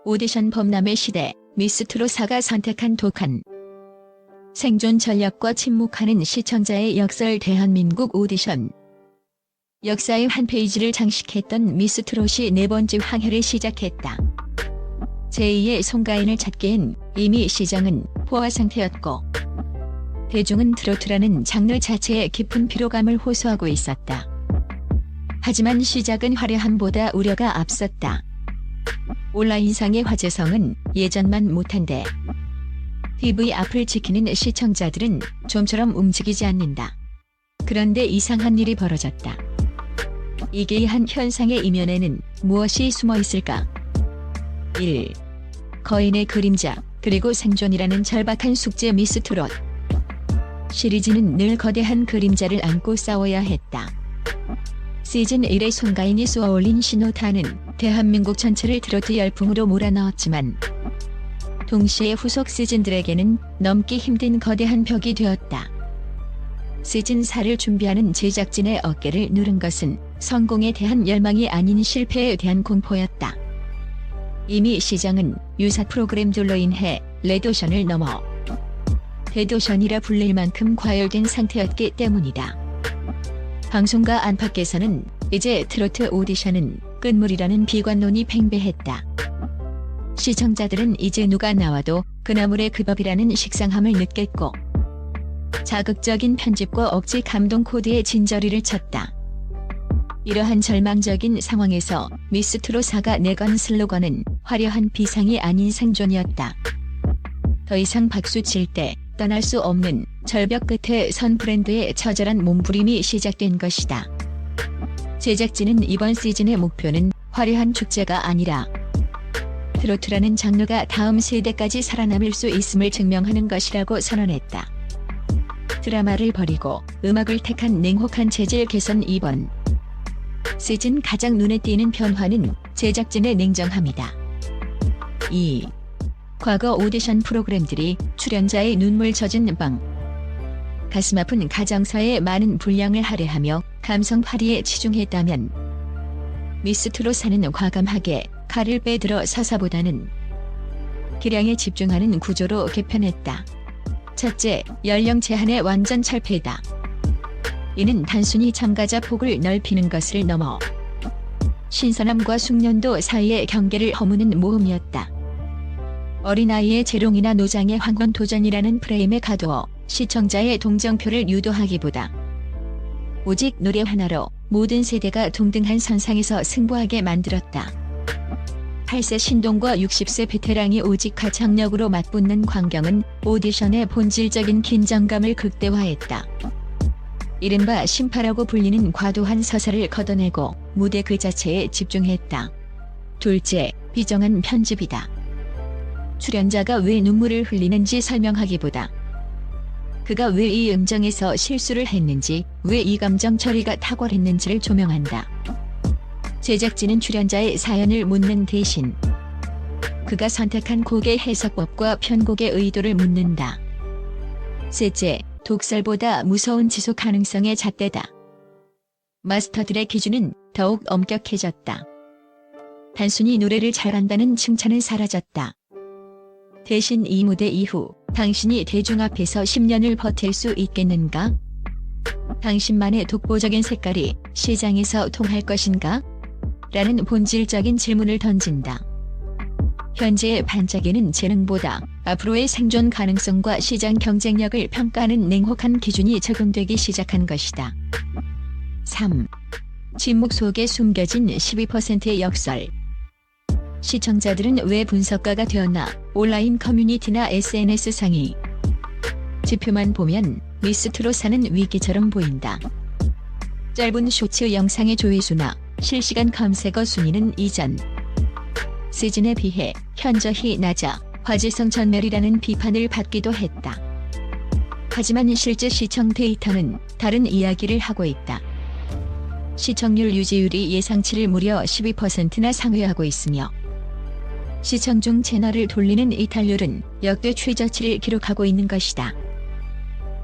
오디션 범람의 시대, 미스트롯4가 선택한 독한 생존 전략과 침묵하는 시청자의 역설. 대한민국 오디션 역사의 한 페이지를 장식했던 미스트롯이 네 번째 항해를 시작했다. 제2의 송가인을 찾기엔 이미 시장은 포화 상태였고 대중은 트로트라는 장르 자체에 깊은 피로감을 호소하고 있었다. 하지만 시작은 화려함보다 우려가 앞섰다. 온라인상의 화제성은 예전만 못한데 TV 앞을 지키는 시청자들은 좀처럼 움직이지 않는다. 그런데 이상한 일이 벌어졌다. 이기이한 현상의 이면에는 무엇이 숨어 있을까? 1. 거인의 그림자, 그리고 생존이라는 절박한 숙제. 미스트롯 시리즈는 늘 거대한 그림자를 안고 싸워야 했다. 시즌 1의 송가인이 쏘아올린 신호탄은 대한민국 전체를 트로트 열풍으로 몰아넣었지만 동시에 후속 시즌들에게는 넘기 힘든 거대한 벽이 되었다. 시즌 4를 준비하는 제작진의 어깨를 누른 것은 성공에 대한 열망이 아닌 실패에 대한 공포였다. 이미 시장은 유사 프로그램들로 인해 레드오션을 넘어 데드오션이라 불릴 만큼 과열된 상태였기 때문이다. 방송가 안팎에서는 이제 트로트 오디션은 끝물이라는 비관론이 팽배했다. 시청자들은 이제 누가 나와도 그나물의 그 법이라는 식상함을 느꼈고 자극적인 편집과 억지 감동 코드의 진저리를 쳤다. 이러한 절망적인 상황에서 미스트롯4가 내건 슬로건은 화려한 비상이 아닌 생존이었다. 더 이상 박수 칠 때 떠날 수 없는 절벽 끝에 선 브랜드의 처절한 몸부림이 시작된 것이다. 제작진은 이번 시즌의 목표는 화려한 축제가 아니라 트로트라는 장르가 다음 세대까지 살아남을 수 있음을 증명하는 것이라고 선언했다. 드라마를 버리고 음악을 택한 냉혹한 재질 개선. 이번 시즌 가장 눈에 띄는 변화는 제작진의 냉정함이다. 2. 과거 오디션 프로그램들이 출연자의 눈물 젖은 방, 가슴 아픈 가정사에 많은 분량을 할애하며 감성 파리에 치중했다면 미스트롯4는 과감하게 칼을 빼들어 서사보다는 기량에 집중하는 구조로 개편했다. 첫째, 연령 제한의 완전 철폐다. 이는 단순히 참가자 폭을 넓히는 것을 넘어 신선함과 숙련도 사이의 경계를 허무는 모험이었다. 어린아이의 재롱이나 노장의 황혼 도전이라는 프레임에 가두어 시청자의 동정표를 유도하기보다 오직 노래 하나로 모든 세대가 동등한 선상에서 승부하게 만들었다. 8세 신동과 60세 베테랑이 오직 가창력으로 맞붙는 광경은 오디션의 본질적인 긴장감을 극대화했다. 이른바 심파라고 불리는 과도한 서사를 걷어내고 무대 그 자체에 집중했다. 둘째, 비정한 편집이다. 출연자가 왜 눈물을 흘리는지 설명하기보다 그가 왜 이 음정에서 실수를 했는지, 왜 이 감정 처리가 탁월했는지를 조명한다. 제작진은 출연자의 사연을 묻는 대신 그가 선택한 곡의 해석법과 편곡의 의도를 묻는다. 셋째, 독설보다 무서운 지속 가능성의 잣대다. 마스터들의 기준은 더욱 엄격해졌다. 단순히 노래를 잘한다는 칭찬은 사라졌다. 대신 이 무대 이후 당신이 대중 앞에서 10년을 버틸 수 있겠는가? 당신만의 독보적인 색깔이 시장에서 통할 것인가? 라는 본질적인 질문을 던진다. 현재의 반짝이는 재능보다 앞으로의 생존 가능성과 시장 경쟁력을 평가하는 냉혹한 기준이 적용되기 시작한 것이다. 3. 침묵 속에 숨겨진 12%의 역설. 시청자들은 왜 분석가가 되었나? 온라인 커뮤니티나 SNS 상위 지표만 보면 미스트롯4는 위기처럼 보인다. 짧은 쇼츠 영상의 조회수나 실시간 검색어 순위는 이전 시즌에 비해 현저히 낮아 화제성 전멸이라는 비판을 받기도 했다. 하지만 실제 시청 데이터는 다른 이야기를 하고 있다. 시청률 유지율이 예상치를 무려 12%나 상회하고 있으며 시청 중 채널을 돌리는 이탈률은 역대 최저치를 기록하고 있는 것이다.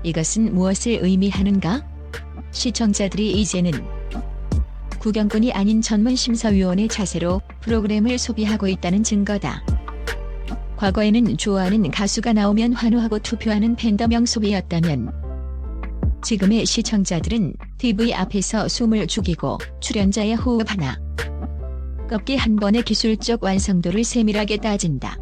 이것은 무엇을 의미하는가? 시청자들이 이제는 구경꾼이 아닌 전문 심사위원의 자세로 프로그램을 소비하고 있다는 증거다. 과거에는 좋아하는 가수가 나오면 환호하고 투표하는 팬덤형 소비였다면 지금의 시청자들은 TV 앞에서 숨을 죽이고 출연자의 호흡 하나, 꺾기 한 번의 기술적 완성도를 세밀하게 따진다.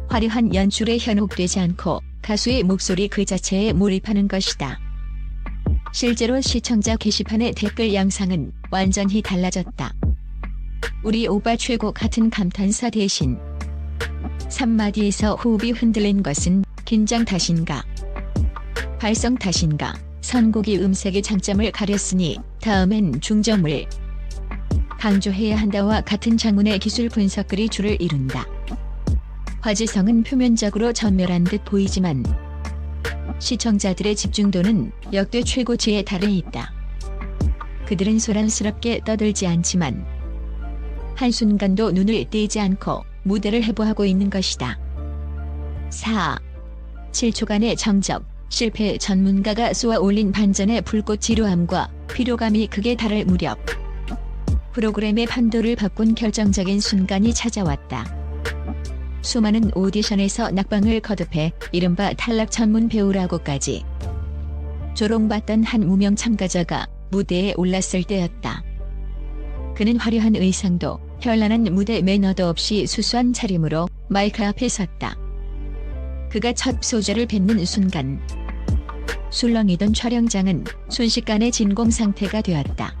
화려한 연출에 현혹되지 않고 가수의 목소리 그 자체에 몰입하는 것이다. 실제로 시청자 게시판의 댓글 양상은 완전히 달라졌다. 우리 오빠 최고 같은 감탄사 대신 3마디에서 호흡이 흔들린 것은 긴장 탓인가, 발성 탓인가, 선곡이 음색의 장점을 가렸으니 다음엔 중점을 강조해야 한다와 같은 장문의 기술 분석글이 줄을 이룬다. 화제성은 표면적으로 전멸한 듯 보이지만 시청자들의 집중도는 역대 최고치에 달해 있다. 그들은 소란스럽게 떠들지 않지만 한순간도 눈을 떼지 않고 무대를 해부하고 있는 것이다. 4. 7초간의 정적, 실패 전문가가 쏘아 올린 반전의 불꽃 지루함과 피로감이 극에 달할 무렵 프로그램의 판도를 바꾼 결정적인 순간이 찾아왔다. 수많은 오디션에서 낙방을 거듭해 이른바 탈락 전문 배우라고까지 조롱받던 한 무명 참가자가 무대에 올랐을 때였다. 그는 화려한 의상도 현란한 무대 매너도 없이 수수한 차림으로 마이크 앞에 섰다. 그가 첫 소절을 뱉는 순간 술렁이던 촬영장은 순식간에 진공 상태가 되었다.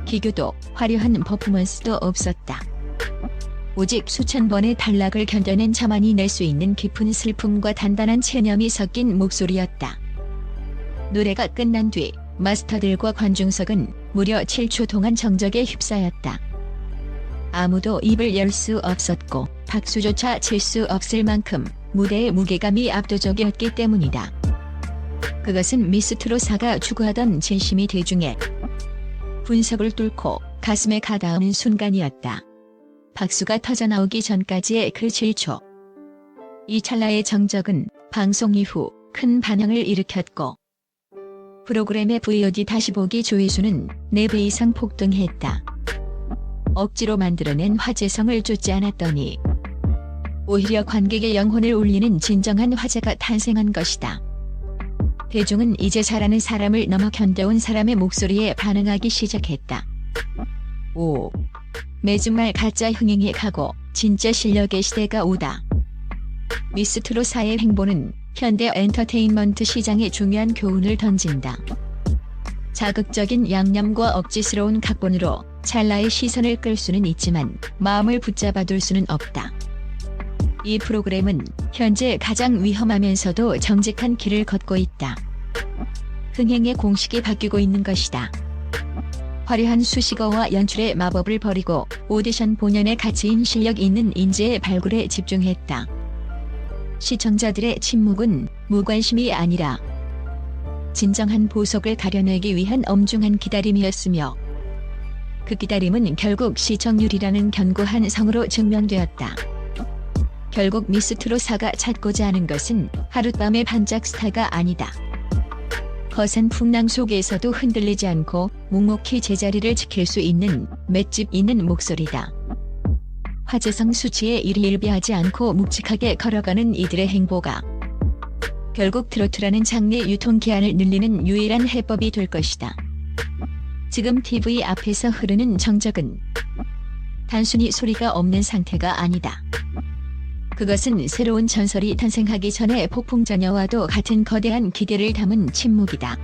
기교도 화려한 퍼포먼스도 없었다. 오직 수천 번의 탈락을 견뎌낸 자만이 낼 수 있는 깊은 슬픔과 단단한 체념이 섞인 목소리였다. 노래가 끝난 뒤 마스터들과 관중석은 무려 7초 동안 정적에 휩싸였다. 아무도 입을 열 수 없었고 박수조차 칠 수 없을 만큼 무대의 무게감이 압도적이었기 때문이다. 그것은 미스트롯사가 추구하던 진심이 대중의 분석을 뚫고 가슴에 가닿는 순간이었다. 박수가 터져나오기 전까지의 그 7초. 이 찰나의 정적은 방송 이후 큰 반향을 일으켰고 프로그램의 VOD 다시 보기 조회수는 4배 이상 폭등했다. 억지로 만들어낸 화제성을 쫓지 않았더니 오히려 관객의 영혼을 울리는 진정한 화제가 탄생한 것이다. 대중은 이제 잘하는 사람을 넘어 견뎌온 사람의 목소리에 반응하기 시작했다. 5. 매주 말 가짜 흥행에 가고 진짜 실력의 시대가 오다. 미스트롯사의 행보는 현대 엔터테인먼트 시장에 중요한 교훈을 던진다. 자극적인 양념과 억지스러운 각본으로 찰나의 시선을 끌 수는 있지만 마음을 붙잡아둘 수는 없다. 이 프로그램은 현재 가장 위험하면서도 정직한 길을 걷고 있다. 흥행의 공식이 바뀌고 있는 것이다. 화려한 수식어와 연출의 마법을 버리고 오디션 본연의 가치인 실력 있는 인재의 발굴에 집중했다. 시청자들의 침묵은 무관심이 아니라 진정한 보석을 가려내기 위한 엄중한 기다림이었으며 그 기다림은 결국 시청률이라는 견고한 성으로 증명되었다. 결국 미스트롯사가 찾고자 하는 것은 하룻밤의 반짝 스타가 아니다. 거센 풍랑 속에서도 흔들리지 않고 묵묵히 제자리를 지킬 수 있는 맷집 있는 목소리다. 화제성 수치에 일희일비하지 않고 묵직하게 걸어가는 이들의 행보가 결국 트로트라는 장르의 유통기한을 늘리는 유일한 해법이 될 것이다. 지금 TV 앞에서 흐르는 정적은 단순히 소리가 없는 상태가 아니다. 그것은 새로운 전설이 탄생하기 전에 폭풍전야와도 같은 거대한 기대를 담은 침묵이다.